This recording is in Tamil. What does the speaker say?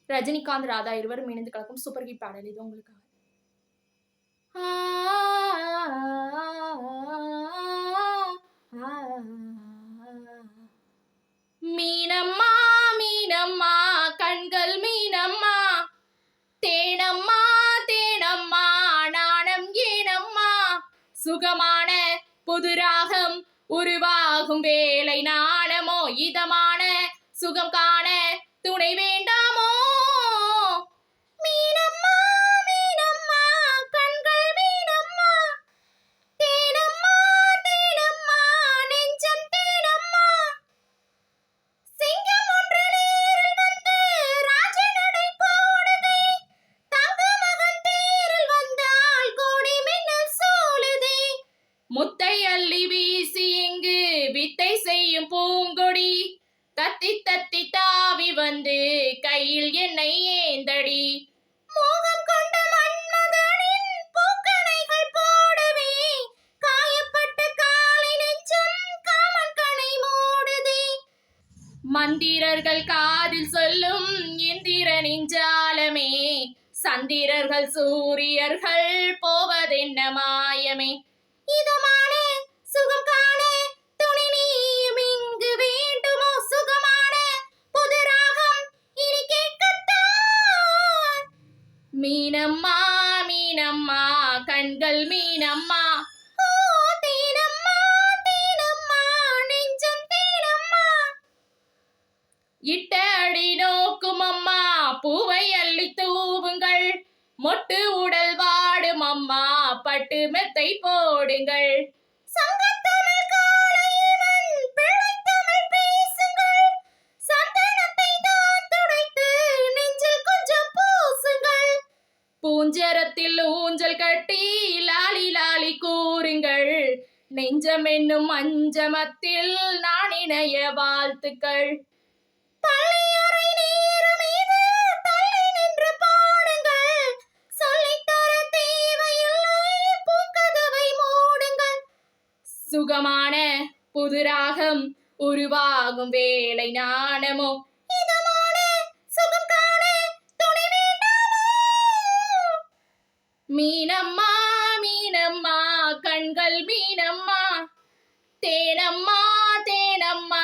ரஜினிகாந்த், ராதா இருவரும் இணைந்து கலக்கும் சூப்பர் ஹிட் பாடல் இது உங்களுக்காக. மீனம்மா மீனம்மா கண்கள் மீனம்மா, தேனம்மா தேனம்மா நாணம் ஏனம்மா, சுகமான புது ராகம் உருவாகும் வேலை நாணமோ, இதமான சுகம் காண துணை வேண்டாமோ. மீனம்மா மீனம்மா கண்கள் மீனம்மா, தேனம்மா தேனம்மா நெஞ்சம் தேனம்மா, சிங்கம் ஒன்று நேரில் வந்து ராஜநடை போடுதே, தங்க மகன் தேரில் வந்தால் கோடி மின்னல் சூழுதே, முத்தை அள்ளி வீசி இங்கு வித்தை செய்யும் பூங்கொடி, தத்தி தத்தி தாவி வந்து கையில் என்னை ஏந்தடி, மோகம் கொண்ட மன்மதனின் பூக்கணைகள் போடவே, காயப்பட்ட காலை நெஞ்சம் காமன் கணை மூடுதே, மந்திரர்கள் காதில் சொல்லும் இந்திரனின் ஜாலமே, சந்திரர்கள் சூரியர்கள் போவதென்ன மாயமே, இதமான சுகம் காண துணை நீயும் இங்கு வேண்டுமோ, சுகமான புது ராகம் இனி கேட்கத்தான். மீனம்மா மீனம்மா கண்கள் மீனம்மா, ஓ தேனம்மா தேனம்மா நெஞ்சம் தேனம்மா, இட்ட அடி நோக்கும் அம்மா பூவை அள்ளி தூவுங்கள், மொட்டு உடல் வாடும் அம்மா பட்டு மெத்தை போடுங்கள், சங்கத்தமிழ் காளையவன் பிள்ளைத்தமிழ் பேசுங்கள், சந்தனத்தை தான் துடைத்து நெஞ்சில் கொஞ்சம் பூசுங்கள், பூஞ்சரத்தில் ஊஞ்சல் கட்டி லாலி லாலி கூறுங்கள், நெஞ்சம் என்னும் அஞ்சமத்தில் நான் இணைய வாழ்த்துக்கள், பள்ளியறை நேரம் இது தள்ளி நின்று பாடுங்கள், சொல்லித்தர தேவையில்லை பூங்கதவை மூடுங்கள், சுகமான புது ராகம் உருவாகும் வேலை நாணமோ, இதமான சுகம் காண துணை வேண்டாமோ. மீனம்மா மீனம்மா கண்கள் மீனம்மா, தேனம்மா தேனம்மா